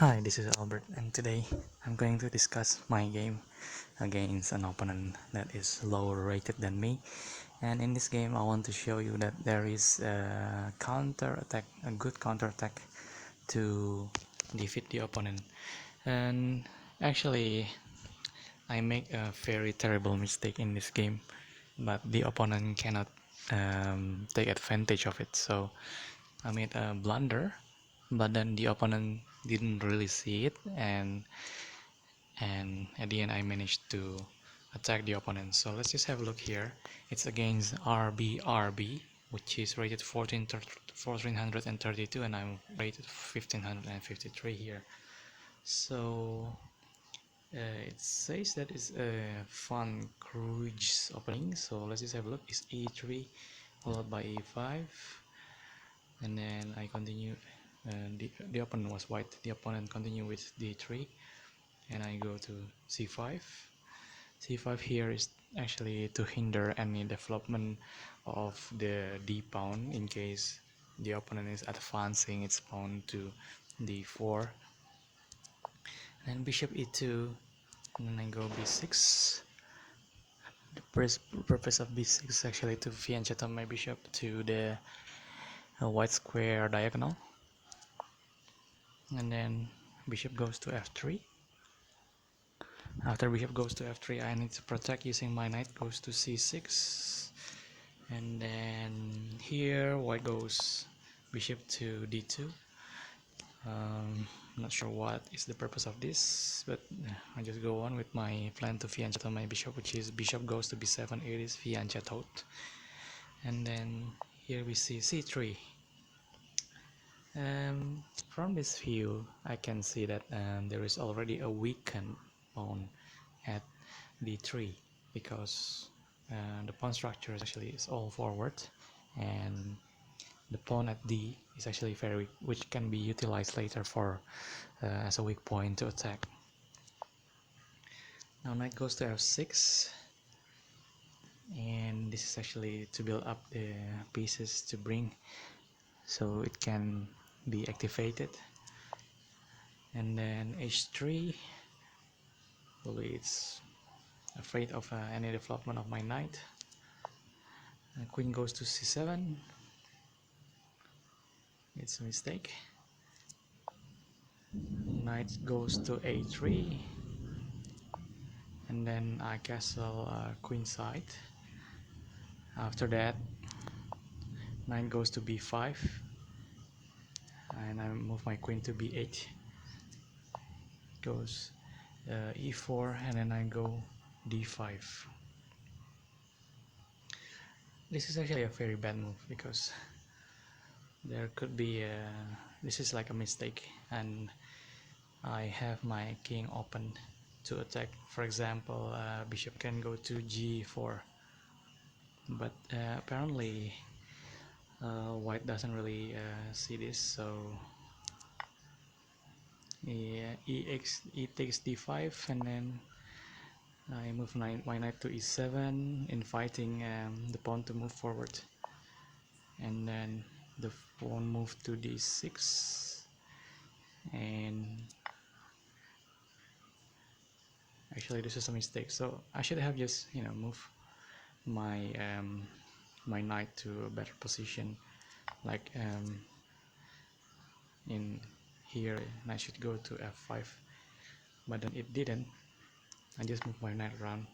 Hi, this is Albert, and today I'm going to discuss my game against an opponent that is lower rated than me. And in this game, I want to show you that there is a counter attack, a good counter attack to defeat the opponent. And actually, I make a very terrible mistake in this game, but the opponent cannot take advantage of it. So I made a blunder, but then the opponent didn't really see it, and at the end I managed to attack the opponent. So let's just have a look here. It's against rbrb, which is rated 1432, and I'm rated 1553 here. So it says that it's a fun cruise opening, so let's just have a look. It's e3 followed by e5, and then I continue. The opponent was white. The opponent continue with d3, and I go to c5. c5 here is actually to hinder any development of the d pawn in case the opponent is advancing its pawn to d4. Then bishop e2, and then I go b6. The purpose of b6 is actually to fianchetto my bishop to the white square diagonal. And then bishop goes to f3. After bishop goes to f3, I need to protect using my knight goes to c6. And then here white goes bishop to d2. I'm not sure what is the purpose of this, but I just go on with my plan to fianchetto my bishop, which is bishop goes to b7. It is fianchettoed. And then here we see c3. From this view, I can see that there is already a weakened pawn at d3, because the pawn structure is all forward, and the pawn at d is actually very weak, which can be utilized later for as a weak point to attack. Now knight goes to f6, and this is actually to build up the pieces to bring so it can be activated. And then h3, probably it's afraid of any development of my knight. Queen goes to c7. It's a mistake. Knight goes to a3, and then I castle queen side. After that, knight goes to b5, and I move my queen to b8. Goes e4, and then I go d5. This is actually a very bad move, because there could be this is like a mistake, and I have my king open to attack. For example, bishop can go to g4, but apparently white doesn't really see this, so e takes d5, and then I move my knight to e7, inviting the pawn to move forward, and then the pawn move to d6, and actually this is a mistake, so I should have just move my my knight to a better position, like in here knight should go to f5, but then it didn't. I just move my knight around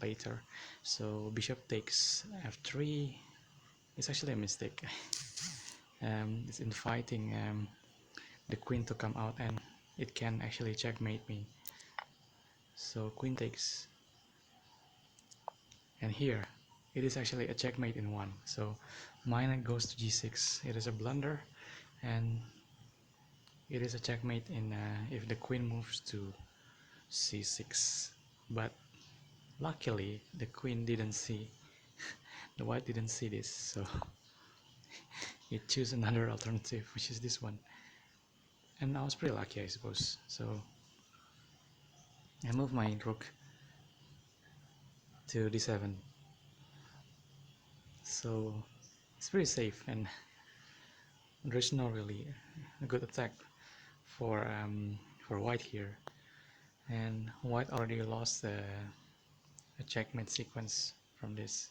later. So bishop takes f3. It's actually a mistake. It's inviting the queen to come out, and it can actually checkmate me. So queen takes, and here it is actually a checkmate in one. So my knight goes to g6. It is a blunder, and it is a checkmate in if the queen moves to c6. But luckily the queen didn't see the white didn't see this, so it chose another alternative, which is this one, and I was pretty lucky, I suppose. So I move my rook to d7, so it's pretty safe, and there's no really a good attack for white here, and white already lost a checkmate sequence from this.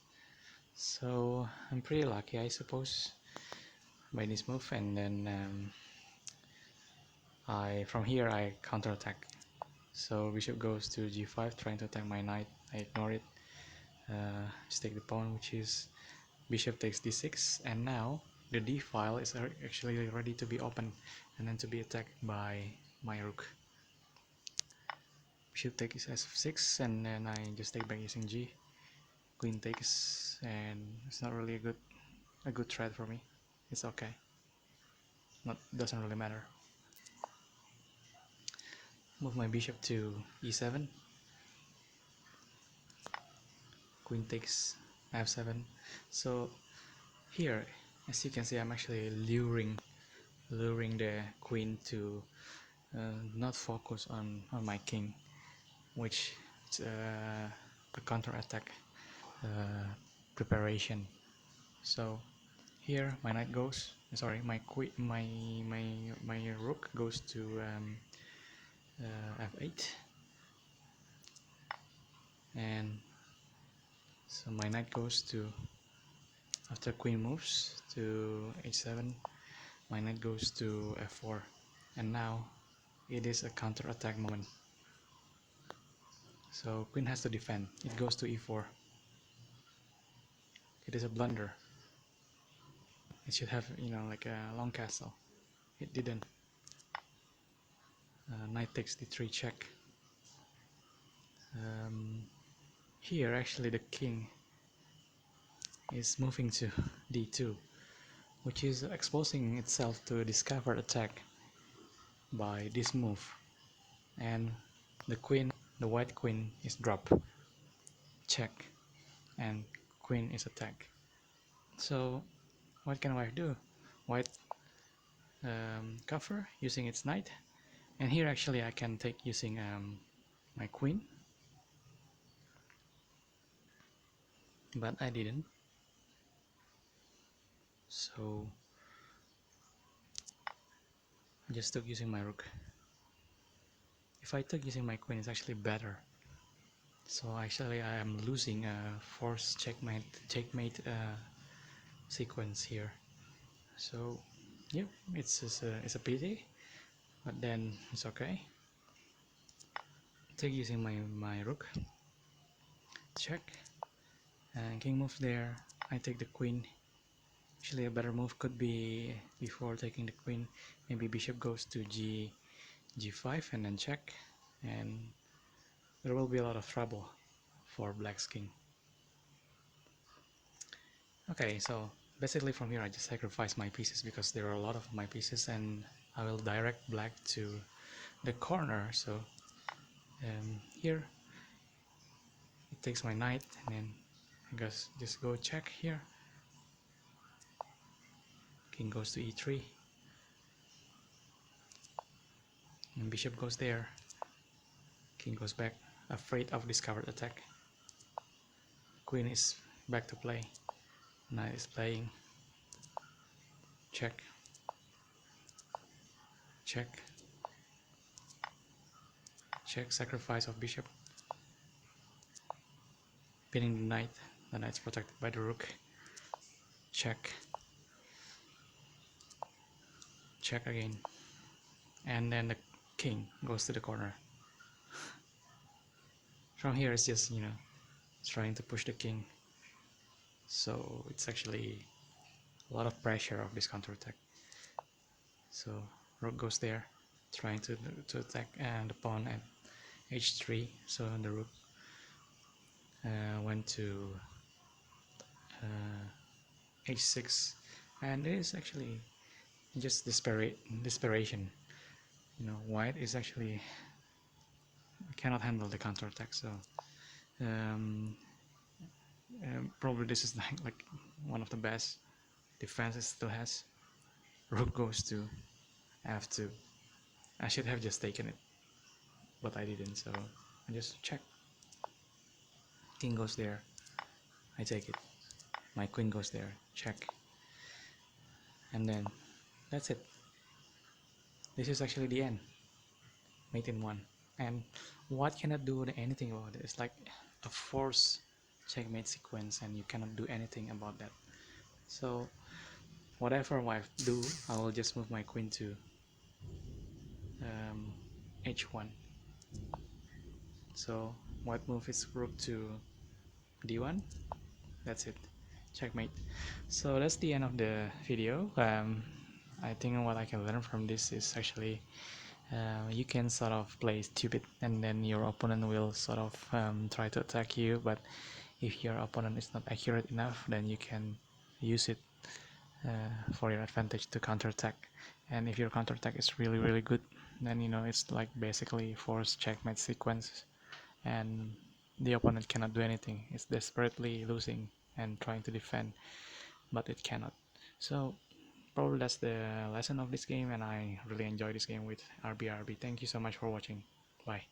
So I'm pretty lucky, I suppose, by this move, and then from here I counterattack. So bishop goes to g5, trying to attack my knight. I ignore it. Just take the pawn, which is bishop takes d6, and now the d file is actually ready to be opened and then to be attacked by my rook. Bishop takes f6, and then I just take back using g. Queen takes, and it's not really a good threat for me. It's okay. Doesn't really matter. Move my bishop to e7. Queen takes f7. So here, as you can see, I'm actually luring the queen to not focus on my king, which is a counter-attack preparation. So here my knight goes, sorry, my rook goes to f8, and so my knight goes to, after queen moves to h7, my knight goes to f4, and now it is a counter-attack moment. So queen has to defend. It goes to e4. It is a blunder. It should have, like a long castle. It didn't. Knight takes d3 check. Here actually the king is moving to d2, which is exposing itself to a discovered attack by this move, and the white queen is dropped, check, and queen is attacked. So what can white do? White cover using its knight, and here actually I can take using my queen, but I didn't. So I just took using my rook. If I took using my queen, it's actually better. So actually I am losing a forced checkmate sequence here. So yeah, it's a pity, but then it's okay. Take using my rook, check, and king moves there. I take the queen. Actually a better move could be, before taking the queen, maybe bishop goes to g5 and then check, and there will be a lot of trouble for black's king. Okay, so basically from here I just sacrifice my pieces because there are a lot of my pieces, and I will direct black to the corner. So here it takes my knight, and then I guess just go check here. King goes to e3, and bishop goes there. King goes back, afraid of discovered attack. Queen is back to play. Knight is playing. Check. Check. Check. Sacrifice of bishop. Pinning the knight. The knight's protected by the rook. Check. Check again. And then the king goes to the corner. From here it's just, trying to push the king. So it's actually a lot of pressure of this counterattack. So rook goes there, trying to attack the pawn at h3. So the rook went to h6, and it is actually just desperation. White is actually cannot handle the counterattack. So probably this is like one of the best defenses still has. Rook goes to f2. I should have just taken it, but I didn't, so I just check. King goes there, I take it. My queen goes there, check. And then that's it. This is actually the end, mate in one. And what cannot do anything about it? It's like a forced checkmate sequence, and you cannot do anything about that. So whatever white do, I will just move my queen to h1. So white move is rook to d1. That's it, checkmate. So that's the end of the video. I think what I can learn from this is actually you can sort of play stupid, and then your opponent will sort of try to attack you, but if your opponent is not accurate enough, then you can use it for your advantage to counterattack. And if your counterattack is really good, then you know it's like basically forced checkmate sequence, and the opponent cannot do anything. It's desperately losing and trying to defend, but it cannot. So probably that's the lesson of this game, and I really enjoy this game with rbrb. Thank you so much for watching. Bye.